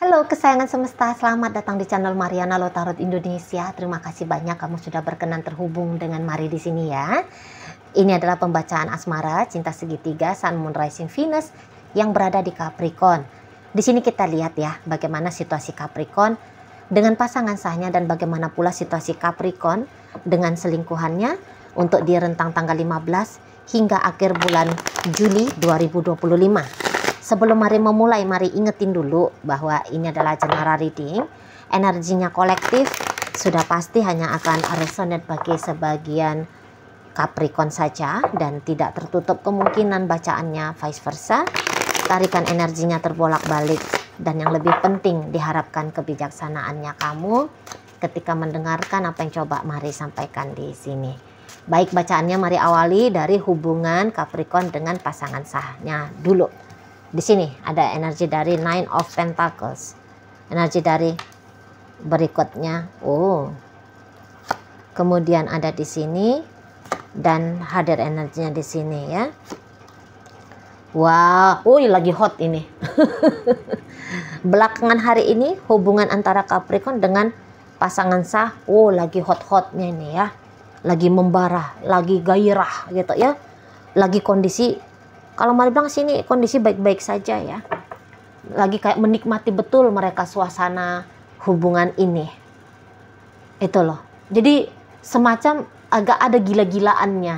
Halo kesayangan semesta, selamat datang di channel Mariana Lo Tarot Indonesia. Terima kasih banyak kamu sudah berkenan terhubung dengan Mari di sini ya. Ini adalah pembacaan asmara, cinta segitiga, Sun, Moon, Rising, Venus yang berada di Capricorn. Di sini kita lihat ya bagaimana situasi Capricorn dengan pasangan sahnya dan bagaimana pula situasi Capricorn dengan selingkuhannya untuk di rentang tanggal 15 hingga akhir bulan Juli 2025. Sebelum mari memulai, mari ingetin dulu bahwa ini adalah general reading. Energinya kolektif, sudah pasti hanya akan resonate bagi sebagian Capricorn saja dan tidak tertutup kemungkinan bacaannya vice versa. Tarikan energinya terbolak-balik dan yang lebih penting diharapkan kebijaksanaannya kamu ketika mendengarkan apa yang coba mari sampaikan di sini. Baik, bacaannya mari awali dari hubungan Capricorn dengan pasangan sahnya dulu. Di sini ada energi dari Nine of Pentacles. Energi dari berikutnya. Kemudian ada di sini dan hadir energinya di sini ya. Wah, lagi hot ini. Belakangan hari ini hubungan antara Capricorn dengan pasangan sah, lagi hot-hotnya ini ya. Lagi membara, lagi gairah gitu ya. Lagi kondisi, kalau mari bilang sini kondisi baik-baik saja ya. Lagi kayak menikmati betul mereka suasana hubungan ini. Itu loh. Jadi semacam agak ada gila-gilaannya.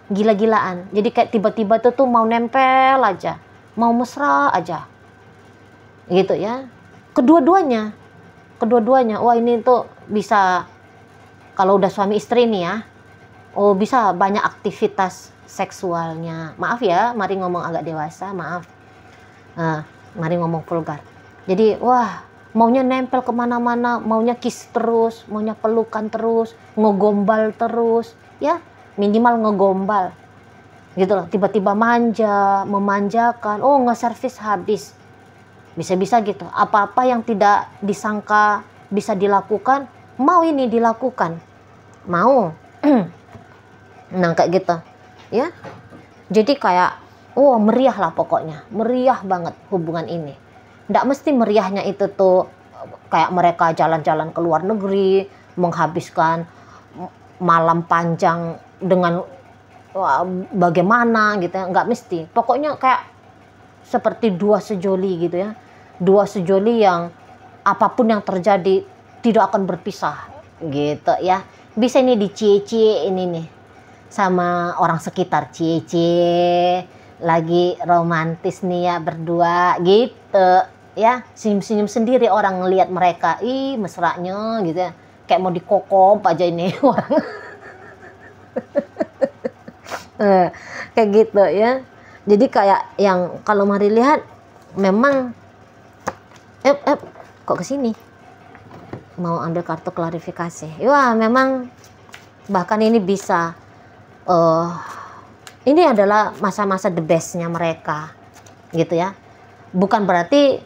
Gila-gilaan. Jadi kayak tiba-tiba tuh mau nempel aja. Mau mesra aja. Gitu ya. Kedua-duanya. Wah ini tuh bisa, kalau udah suami istri nih ya. Bisa banyak aktivitas seksualnya. Maaf ya, mari ngomong agak dewasa, maaf. Mari ngomong vulgar. Jadi, maunya nempel kemana-mana, maunya kiss terus, maunya pelukan terus, ngegombal terus, ya minimal ngegombal. Gitu loh, tiba-tiba manja, memanjakan, nge-servis habis. Bisa-bisa gitu, apa-apa yang tidak disangka bisa dilakukan, mau ini dilakukan. Mau. Nah, kayak gitu. Ya, jadi kayak meriah lah pokoknya, meriah banget hubungan ini. Nggak mesti meriahnya itu tuh kayak mereka jalan-jalan ke luar negeri, menghabiskan malam panjang dengan bagaimana gitu ya, nggak mesti. Pokoknya kayak seperti dua sejoli gitu ya, dua sejoli yang apapun yang terjadi tidak akan berpisah gitu ya. Bisa ini dicie-cie ini nih sama orang sekitar, cie lagi romantis nih ya berdua gitu ya, senyum-senyum sendiri orang ngelihat mereka, mesranya gitu ya, kayak mau dikokop aja ini orang. Kayak gitu ya. Jadi kayak yang kalau mari lihat memang kok kesini mau ambil kartu klarifikasi. Memang bahkan ini bisa ini adalah masa-masa the bestnya mereka gitu ya. Bukan berarti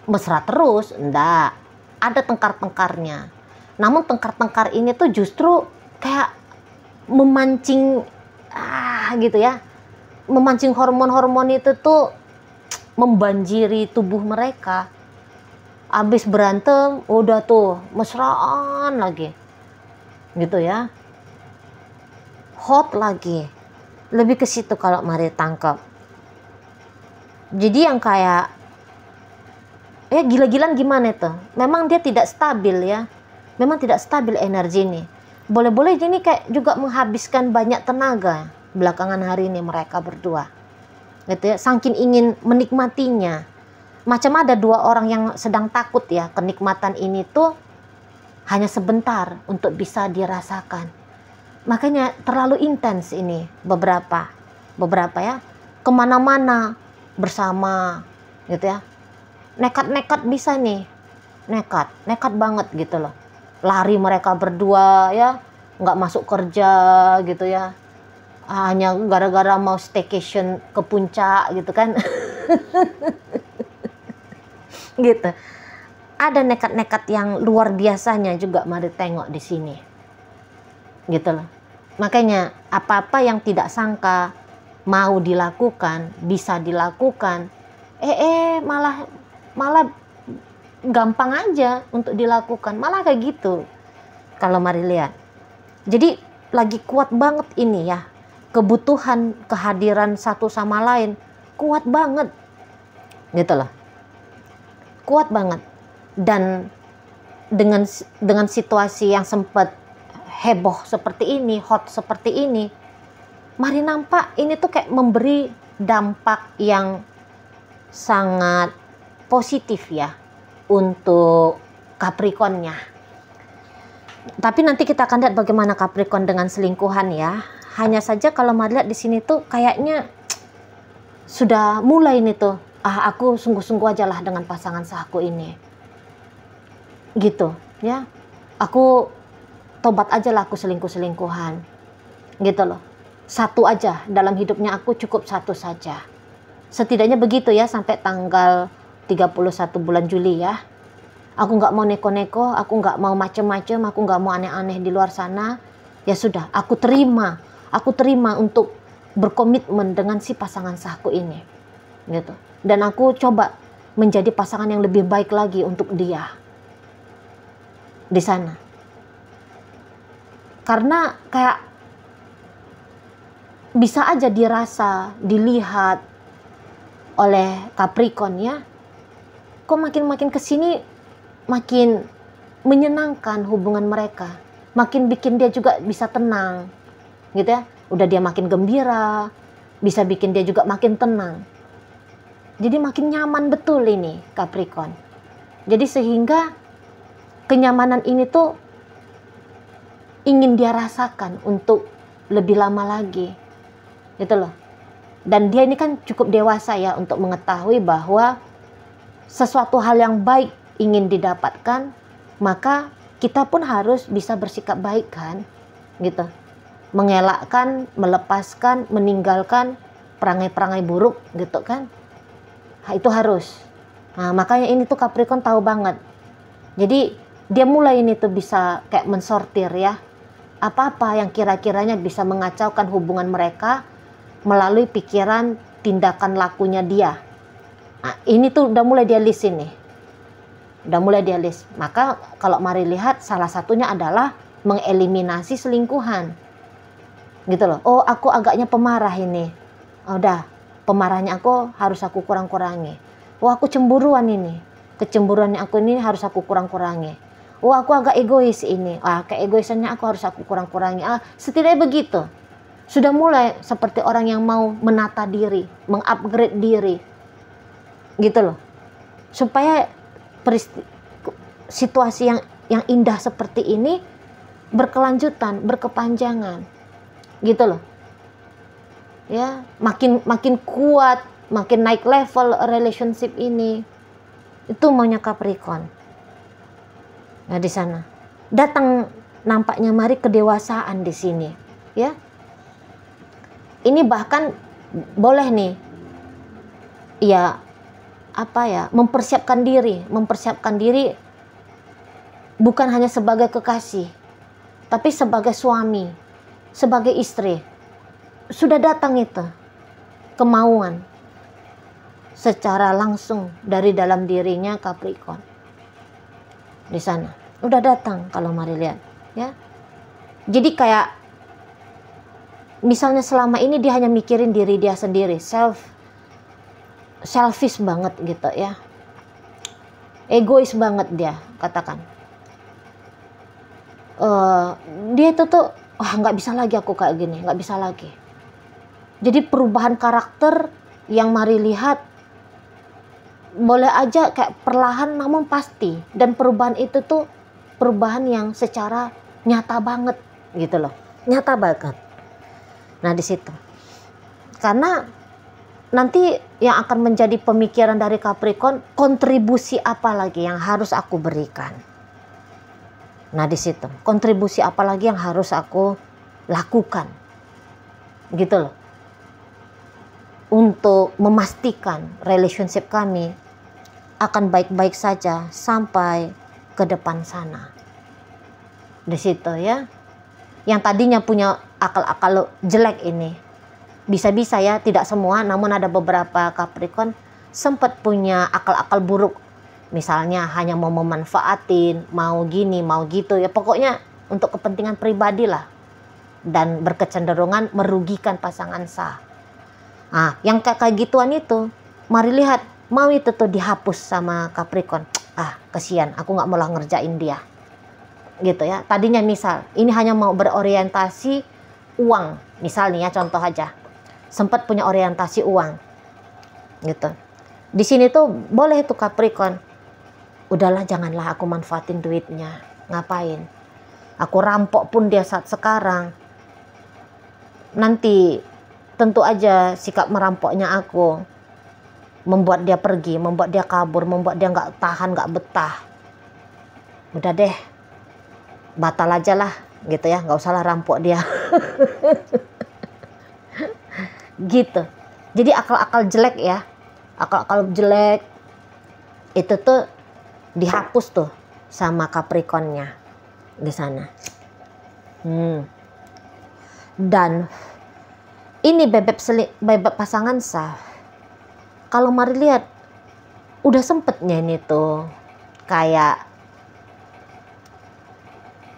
mesra terus, enggak, ada tengkar-tengkarnya. Namun tengkar-tengkar ini tuh justru kayak memancing gitu ya, memancing hormon-hormon itu tuh membanjiri tubuh mereka. Abis berantem udah tuh mesraan lagi gitu ya, hot lagi, lebih ke situ kalau mari tangkap. Jadi yang kayak gila-gilaan gimana tuh, memang dia tidak stabil ya, memang tidak stabil energi ini. Boleh-boleh ini kayak juga menghabiskan banyak tenaga belakangan hari ini mereka berdua gitu ya, saking ingin menikmatinya. Macam ada dua orang yang sedang takut ya, kenikmatan ini tuh hanya sebentar untuk bisa dirasakan. Makanya terlalu intens ini beberapa ya, kemana-mana bersama gitu ya, nekat bisa nih, nekat banget gitu loh, lari mereka berdua ya, nggak masuk kerja gitu ya, hanya gara-gara mau staycation ke puncak gitu kan. Gitu, ada nekat-nekat yang luar biasanya juga mari tengok di sini gitu loh. Makanya apa-apa yang tidak sangka mau dilakukan, bisa dilakukan, malah malah gampang aja untuk dilakukan, malah kayak gitu. Kalau mari lihat, jadi lagi kuat banget ini ya, kebutuhan kehadiran satu sama lain kuat banget, gitu loh, kuat banget. Dan dengan situasi yang sempat heboh seperti ini, hot seperti ini, mari nampak ini tuh kayak memberi dampak yang sangat positif ya untuk Capricorn-nya. Tapi nanti kita akan lihat bagaimana Capricorn dengan selingkuhan ya. Hanya saja kalau mari lihat di sini tuh kayaknya sudah mulai nih tuh, aku sungguh-sungguh aja lah dengan pasangan sahku ini, gitu ya. Aku tobat aja lah aku selingkuh-selingkuhan, gitu loh. Satu aja dalam hidupnya aku, cukup satu saja. Setidaknya begitu ya, sampai tanggal 31 bulan Juli ya. Aku nggak mau neko-neko, aku nggak mau macem-macem, aku nggak mau aneh-aneh di luar sana. Ya sudah, aku terima untuk berkomitmen dengan si pasangan sahku ini, gitu. Dan aku coba menjadi pasangan yang lebih baik lagi untuk dia di sana. Karena kayak bisa aja dirasa, dilihat oleh Capricorn ya, kok makin kesini makin menyenangkan hubungan mereka, makin bikin dia juga bisa tenang, gitu ya. Udah dia makin gembira, bisa bikin dia juga makin tenang. Jadi makin nyaman betul ini Capricorn. Jadi sehingga kenyamanan ini tuh ingin dia rasakan untuk lebih lama lagi, gitu loh. Dan dia ini kan cukup dewasa ya untuk mengetahui bahwa sesuatu hal yang baik ingin didapatkan, maka kita pun harus bisa bersikap baik kan, gitu. Mengelakkan, melepaskan, meninggalkan perangai-perangai buruk, gitu kan. Itu harus. Nah, makanya ini tuh Capricorn tahu banget. Jadi dia mulai ini tuh bisa kayak mensortir ya, apa-apa yang kira-kiranya bisa mengacaukan hubungan mereka melalui pikiran, tindakan, lakunya dia. Nah, ini tuh udah mulai dia list ini. Udah mulai dia list. Maka kalau mari lihat, salah satunya adalah mengeliminasi selingkuhan, gitu loh. Oh, aku agaknya pemarah ini. Udah, pemarahnya aku harus aku kurang-kurangi. Oh, aku cemburuan ini. Kecemburuannya aku ini harus aku kurang-kurangi. Oh, aku agak egois ini. Keegoisannya aku harus aku kurang-kurangi. Setidaknya begitu. Sudah mulai seperti orang yang mau menata diri, mengupgrade diri, gitu loh. Supaya situasi yang indah seperti ini berkelanjutan, berkepanjangan, gitu loh. Ya, makin kuat, makin naik level relationship ini. Itu maunya Capricorn. Nah, di sana datang nampaknya mari kedewasaan di sini, ya. Ini bahkan boleh nih, ya mempersiapkan diri bukan hanya sebagai kekasih, tapi sebagai suami, sebagai istri. Sudah datang itu kemauan secara langsung dari dalam dirinya Capricorn. Di sana udah datang kalau mari lihat ya. Jadi kayak misalnya selama ini dia hanya mikirin diri dia sendiri, selfish banget gitu ya, egois banget dia, katakan. Dia itu tuh nggak bisa lagi aku kayak gini, nggak bisa lagi. Jadi perubahan karakter yang mari lihat boleh aja kayak perlahan namun pasti, dan perubahan itu tuh perubahan yang secara nyata banget gitu loh, nyata banget. Nah, di situ karena nanti yang akan menjadi pemikiran dari Capricorn, kontribusi apa lagi yang harus aku berikan. Nah, di situ kontribusi apa lagi yang harus aku lakukan, gitu loh, untuk memastikan relationship kami akan baik-baik saja sampai ke depan sana. Di situ ya, yang tadinya punya akal-akal jelek ini, bisa-bisa ya, tidak semua, namun ada beberapa Capricorn sempat punya akal-akal buruk misalnya hanya mau memanfaatin, mau gini, mau gitu ya, pokoknya untuk kepentingan pribadi lah, dan berkecenderungan merugikan pasangan sah. Nah, yang kayak gituan itu, mari lihat, mau itu tuh dihapus sama Capricorn. Kasihan, aku nggak mau lah ngerjain dia, gitu ya. Tadinya misal ini hanya mau berorientasi uang, misalnya ya, contoh aja, sempat punya orientasi uang, gitu. Di sini tuh boleh tuh Capricorn, udahlah janganlah aku manfaatin duitnya, ngapain? Aku rampok pun dia saat sekarang, nanti tentu aja sikap merampoknya aku membuat dia pergi, membuat dia kabur, membuat dia nggak tahan, nggak betah. Udah deh, batal aja lah, gitu ya, nggak usahlah rampok dia. Gitu. Jadi akal-akal jelek ya, akal-akal jelek itu tuh dihapus tuh sama Capricornnya di sana. Dan ini bebek pasangan sah, kalau mari lihat, udah sempetnya ini tuh kayak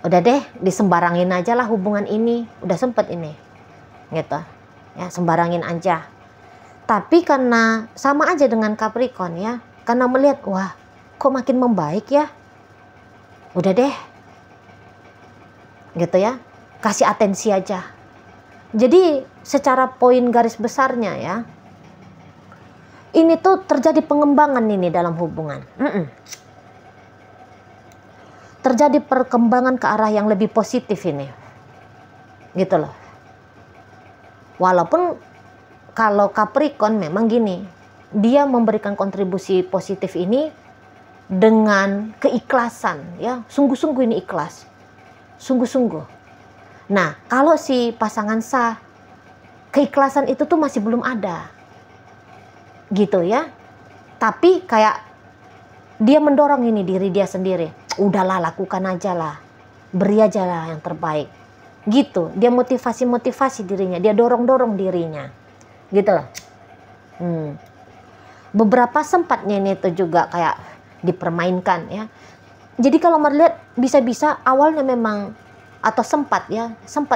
udah deh disembarangin aja lah hubungan ini, udah sempet ini, gitu ya, sembarangin aja. Tapi karena sama aja dengan Capricorn ya, karena melihat wah kok makin membaik ya, udah deh, gitu ya, kasih atensi aja. Jadi secara poin garis besarnya ya, ini tuh terjadi pengembangan ini dalam hubungan. Terjadi perkembangan ke arah yang lebih positif ini, gitu loh. Walaupun kalau Capricorn memang gini, dia memberikan kontribusi positif ini dengan keikhlasan ya, sungguh-sungguh ini ikhlas, sungguh-sungguh. Nah, kalau si pasangan sah, keikhlasan itu tuh masih belum ada, gitu ya. Tapi kayak dia mendorong ini diri dia sendiri, udahlah lakukan aja lah, beri aja lah yang terbaik, gitu. Dia motivasi dirinya, dia dorong dirinya, gitu loh. Beberapa sempatnya ini tuh juga kayak dipermainkan ya. Jadi kalau melihat bisa-bisa awalnya memang, atau sempat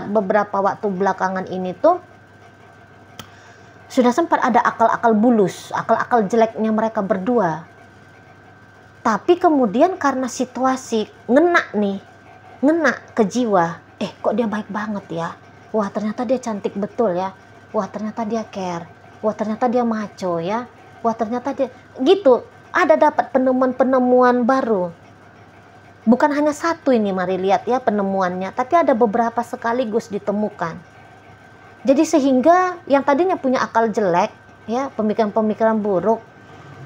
beberapa waktu belakangan ini tuh sudah sempat ada akal-akal bulus, akal-akal jeleknya mereka berdua. Tapi kemudian karena situasi ngena ke jiwa, kok dia baik banget ya, wah ternyata dia cantik betul ya, wah ternyata dia care, wah ternyata dia maco ya, wah ternyata dia gitu. Ada dapat penemuan-penemuan baru. Bukan hanya satu ini, mari lihat ya penemuannya, tapi ada beberapa sekaligus ditemukan. Jadi sehingga yang tadinya punya akal jelek ya, pemikiran-pemikiran buruk,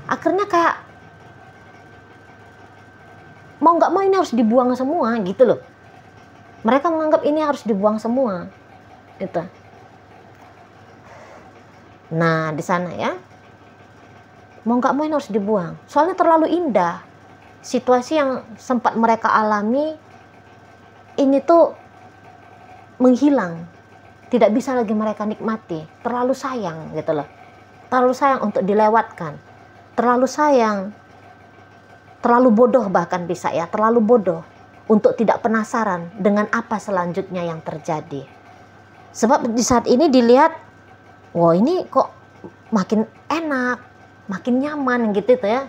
akhirnya kayak mau nggak mau ini harus dibuang semua, gitu loh. Mereka menganggap ini harus dibuang semua, gitu. Nah di sana ya, mau nggak mau ini harus dibuang, soalnya terlalu indah situasi yang sempat mereka alami ini tuh menghilang, tidak bisa lagi mereka nikmati, terlalu sayang, gitu loh. Terlalu sayang untuk dilewatkan, terlalu sayang, terlalu bodoh bahkan bisa ya, terlalu bodoh untuk tidak penasaran dengan apa selanjutnya yang terjadi. Sebab di saat ini dilihat, wah ini kok makin enak, makin nyaman gitu ya.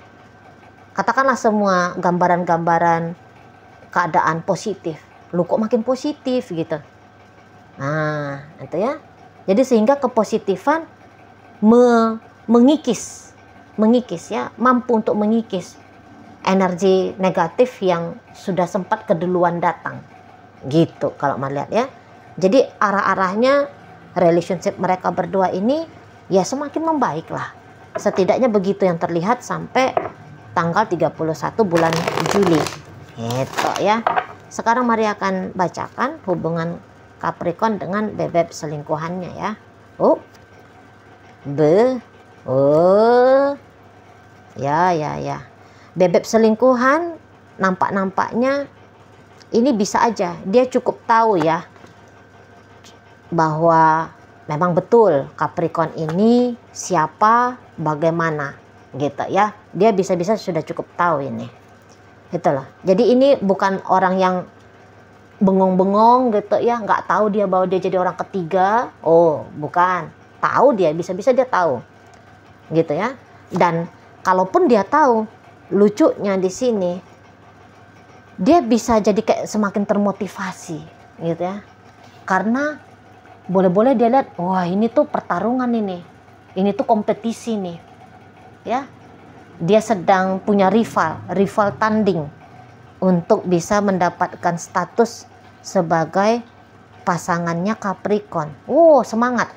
Katakanlah semua gambaran-gambaran keadaan positif, lu kok makin positif gitu. Nah itu ya. Jadi sehingga kepositifan mengikis ya, mampu untuk mengikis energi negatif yang sudah sempat keduluan datang, gitu kalau melihat ya. Jadi arah-arahnya relationship mereka berdua ini ya semakin membaik lah, setidaknya begitu yang terlihat sampai tanggal 31 bulan Juli, gitu ya. Sekarang mari akan bacakan hubungan Capricorn dengan bebek selingkuhannya ya. Ya. Bebek selingkuhan nampaknya ini bisa aja dia cukup tahu ya bahwa memang betul Capricorn ini siapa, bagaimana, gitu ya. Dia bisa-bisa sudah cukup tahu ini, gitu loh. Jadi ini bukan orang yang bengong-bengong gitu ya, nggak tahu dia bahwa dia jadi orang ketiga. Oh, bukan, tahu dia, bisa-bisa dia tahu, gitu ya. Dan kalaupun dia tahu, lucunya di sini dia bisa jadi kayak semakin termotivasi, gitu ya. Karena boleh-boleh dia lihat, wah ini tuh pertarungan ini tuh kompetisi nih, ya. Dia sedang punya rival tanding untuk bisa mendapatkan status sebagai pasangannya Capricorn. Oh, semangat.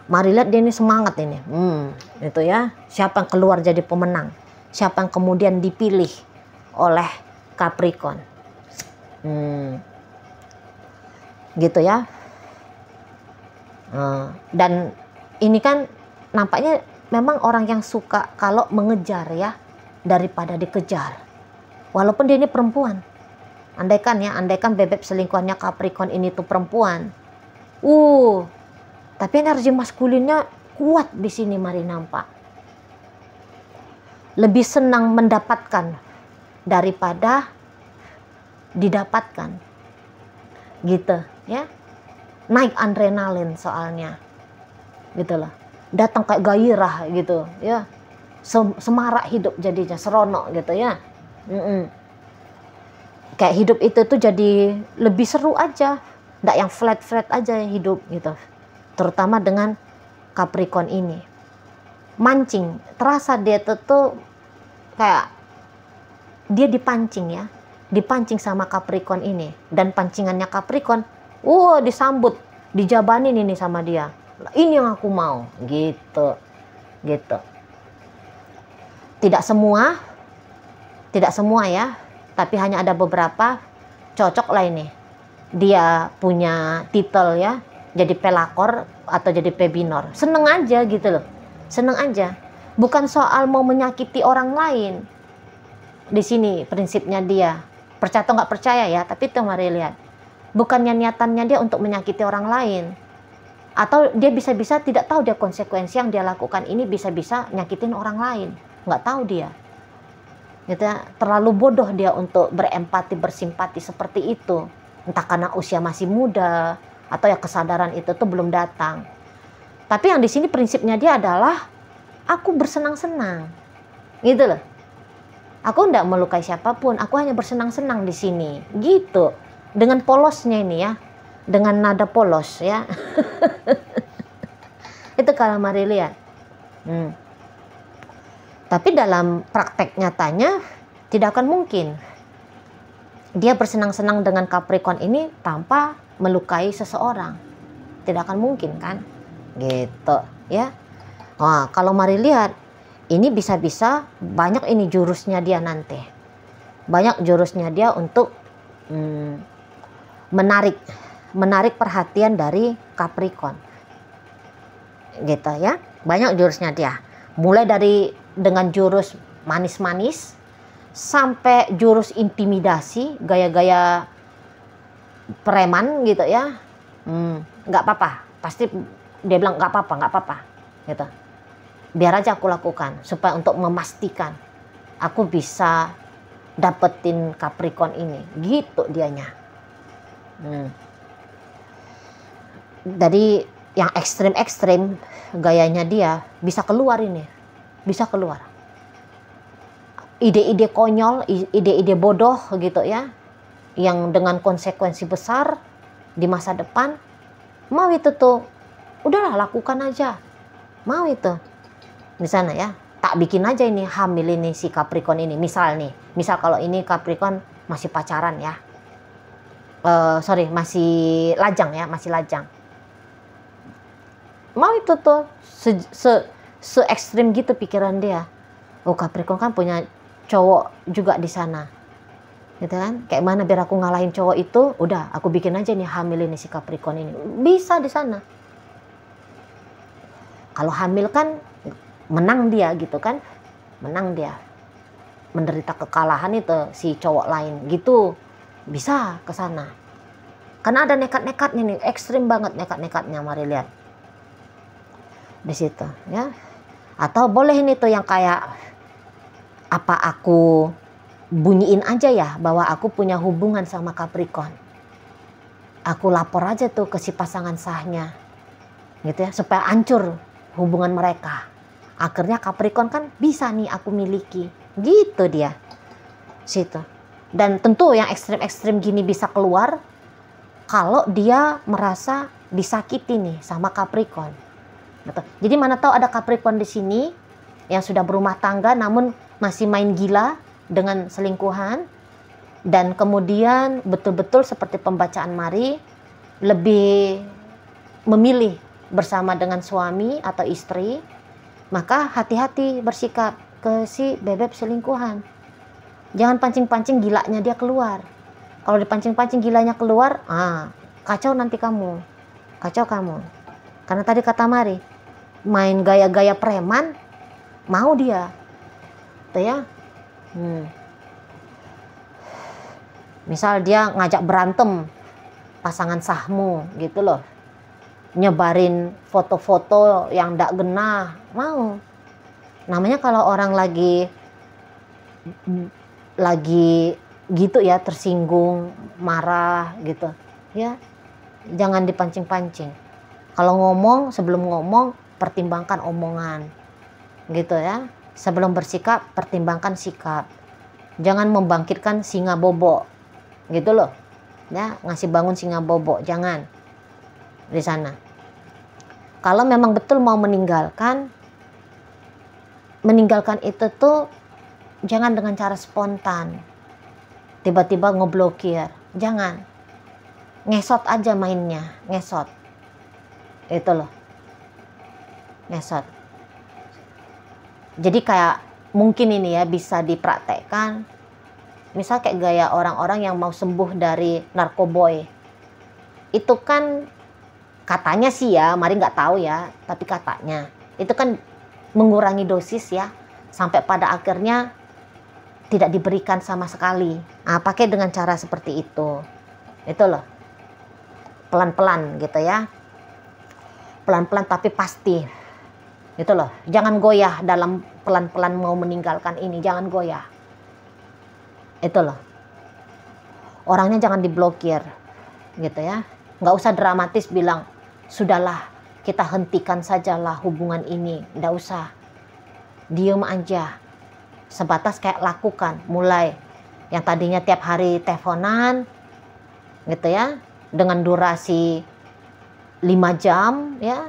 Mari lihat dia ini semangat ini. Itu ya. Siapa yang keluar jadi pemenang? Siapa yang kemudian dipilih oleh Capricorn? Gitu ya. Dan ini kan nampaknya memang orang yang suka kalau mengejar ya daripada dikejar. Walaupun dia ini perempuan. Andaikan bebek selingkuhannya Capricorn ini tuh perempuan. Tapi energi maskulinnya kuat di sini, mari nampak. Lebih senang mendapatkan daripada didapatkan. Gitu ya. Naik adrenalin soalnya. Gitu loh. Datang kayak gairah gitu ya. Semarak hidup jadinya, seronok gitu ya. Kayak hidup itu tuh jadi lebih seru aja, nggak yang flat aja hidup gitu. Terutama dengan Capricorn ini, mancing, terasa dia tuh kayak dia dipancing sama Capricorn ini, dan pancingannya Capricorn, disambut, dijabanin ini sama dia. Ini yang aku mau, gitu. Tidak semua ya, tapi hanya ada beberapa cocok lah ini. Dia punya titel ya, jadi pelakor atau jadi pebinor. Seneng aja gitu loh, seneng aja. Bukan soal mau menyakiti orang lain. Di sini prinsipnya dia, percaya atau nggak percaya ya, tapi itu mari lihat. Bukannya niatannya dia untuk menyakiti orang lain, atau dia bisa-bisa tidak tahu dia konsekuensi yang dia lakukan ini bisa-bisa nyakitin orang lain, nggak tahu dia. Gitu ya, terlalu bodoh dia untuk berempati, bersimpati seperti itu. Entah karena usia masih muda atau ya kesadaran itu tuh belum datang. Tapi yang di sini prinsipnya dia adalah aku bersenang-senang, gitu loh. Aku enggak melukai siapapun, aku hanya bersenang-senang di sini, gitu. Dengan polosnya ini ya, dengan nada polos ya. Itu kalau mari lihat. Tapi dalam praktek nyatanya tidak akan mungkin dia bersenang-senang dengan Capricorn ini tanpa melukai seseorang. Tidak akan mungkin kan, gitu ya. Wah, kalau mari lihat, ini bisa-bisa banyak ini jurusnya dia nanti. Banyak jurusnya dia untuk menarik perhatian dari Capricorn. Gitu ya. Banyak jurusnya dia. Mulai dari dengan jurus manis-manis sampai jurus intimidasi, gaya-gaya preman gitu ya. Nggak apa-apa. Pasti dia bilang nggak apa-apa gitu. Biar aja aku lakukan supaya untuk memastikan aku bisa dapetin Capricorn ini, gitu dianya. Jadi yang ekstrim gayanya dia bisa keluar ini, bisa keluar ide-ide konyol, ide-ide bodoh gitu ya, yang dengan konsekuensi besar di masa depan. Mau itu tuh udahlah, lakukan aja. Mau itu di sana ya, tak bikin aja ini hamil ini si Capricorn ini. Misal kalau ini Capricorn masih pacaran ya, masih lajang ya, masih lajang. Mau itu tuh se ekstrim gitu pikiran dia. Oh, Capricorn kan punya cowok juga di sana, gitu kan? Kayak mana biar aku ngalahin cowok itu? Udah, aku bikin aja nih hamil ini si Capricorn ini. Bisa di sana. Kalau hamil kan menang dia gitu kan, menang dia, menderita kekalahan itu si cowok lain gitu, bisa ke sana. Karena ada nekat-nekatnya nih, ekstrim banget nekat-nekatnya. Mari lihat di situ ya. Atau boleh ini tuh yang kayak, apa aku bunyiin aja ya bahwa aku punya hubungan sama Capricorn. Aku lapor aja tuh ke si pasangan sahnya, gitu ya, supaya hancur hubungan mereka. Akhirnya Capricorn kan bisa nih aku miliki, gitu dia. Situ. Dan tentu yang ekstrim-ekstrim gini bisa keluar kalau dia merasa disakiti nih sama Capricorn. Betul. Jadi mana tahu ada Capricorn di sini yang sudah berumah tangga namun masih main gila dengan selingkuhan, dan kemudian betul-betul seperti pembacaan Mari lebih memilih bersama dengan suami atau istri, maka hati-hati bersikap ke si bebek selingkuhan. Jangan pancing-pancing gilanya dia keluar. Kalau dipancing-pancing gilanya keluar, kacau nanti kamu. Kacau kamu. Karena tadi kata Mari, main gaya-gaya preman, mau dia. Tuh ya. Misal dia ngajak berantem pasangan sahmu gitu loh. Nyebarin foto-foto yang ndak genah, mau. Namanya kalau orang lagi gitu ya, tersinggung, marah gitu ya, jangan dipancing-pancing. Kalau ngomong, sebelum ngomong pertimbangkan omongan gitu ya. Sebelum bersikap pertimbangkan sikap. Jangan membangkitkan singa bobo gitu loh ya, ngasih bangun singa bobo, jangan di sana. Kalau memang betul mau meninggalkan itu tuh jangan dengan cara spontan, tiba-tiba ngeblokir, jangan. Ngesot aja mainnya, ngesot. Itu loh. Ngesot. Jadi kayak mungkin ini ya bisa dipraktekkan. Misal kayak gaya orang-orang yang mau sembuh dari narkoboy. Itu kan katanya sih ya, Mari nggak tahu ya, tapi katanya itu kan mengurangi dosis ya, sampai pada akhirnya tidak diberikan sama sekali. Pakai dengan cara seperti itu. Itu loh. Pelan-pelan gitu ya. Pelan-pelan tapi pasti. Itu loh. Jangan goyah dalam pelan-pelan mau meninggalkan ini. Jangan goyah. Itu loh. Orangnya jangan diblokir. Gitu ya. Nggak usah dramatis bilang, sudahlah kita hentikan sajalah hubungan ini. Nggak usah. Diem aja. Sebatas kayak lakukan, mulai yang tadinya tiap hari teleponan gitu ya, dengan durasi 5 jam ya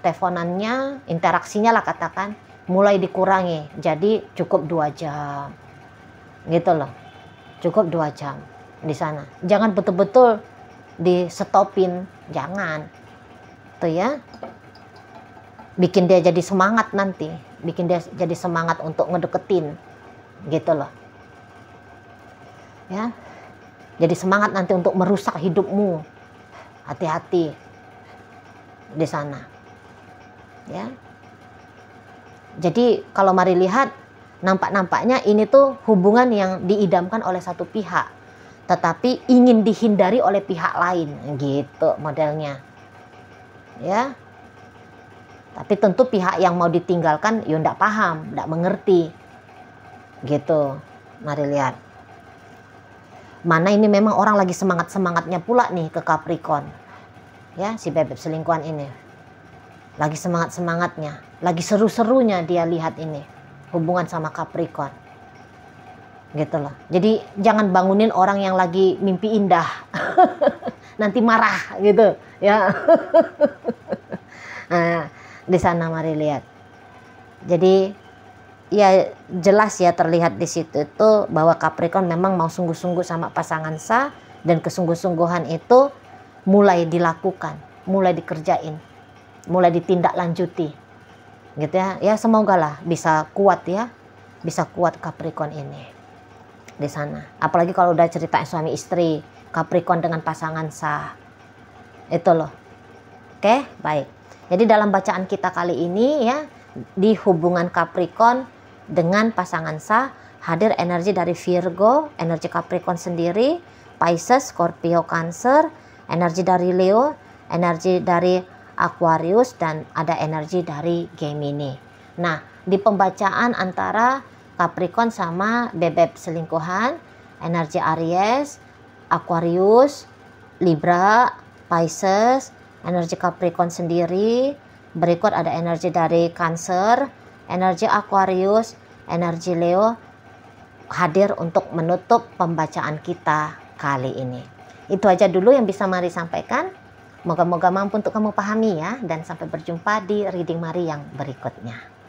teleponannya, interaksinya lah katakan, mulai dikurangi jadi cukup 2 jam gitu loh, cukup 2 jam di sana. Jangan betul-betul di stopin, jangan tuh ya, bikin dia jadi semangat nanti, bikin dia jadi semangat untuk ngedeketin gitu loh ya, jadi semangat nanti untuk merusak hidupmu. Hati-hati di sana ya. Jadi kalau Mari lihat, nampaknya ini tuh hubungan yang diidamkan oleh satu pihak tetapi ingin dihindari oleh pihak lain gitu modelnya ya. Tapi tentu pihak yang mau ditinggalkan ya ndak paham, ndak mengerti. Gitu. Mari lihat. Mana ini memang orang lagi semangat-semangatnya pula nih ke Capricorn. Ya, si bebek selingkuhan ini. Lagi semangat-semangatnya, lagi seru-serunya dia lihat ini hubungan sama Capricorn. Gitu loh. Jadi jangan bangunin orang yang lagi mimpi indah. Nanti marah gitu, ya. Nah, di sana Mari lihat. Jadi ya jelas ya terlihat di situ itu bahwa Capricorn memang mau sungguh-sungguh sama pasangan sah, dan kesungguh-sungguhan itu mulai dilakukan, mulai dikerjain, mulai ditindaklanjuti. Gitu ya. Ya semoga lah bisa kuat ya. Bisa kuat Capricorn ini di sana. Apalagi kalau udah cerita suami istri, Capricorn dengan pasangan sah. Itu loh. Oke, baik. Jadi dalam bacaan kita kali ini ya, di hubungan Capricorn dengan pasangan sah, hadir energi dari Virgo, energi Capricorn sendiri, Pisces, Scorpio, Cancer, energi dari Leo, energi dari Aquarius, dan ada energi dari Gemini. Nah, di pembacaan antara Capricorn sama bebek selingkuhan, energi Aries, Aquarius, Libra, Pisces, energi Capricorn sendiri, berikut ada energi dari Cancer, energi Aquarius, energi Leo hadir untuk menutup pembacaan kita kali ini. Itu aja dulu yang bisa Mari sampaikan. Moga-moga mampu untuk kamu pahami ya, dan sampai berjumpa di reading Mari yang berikutnya.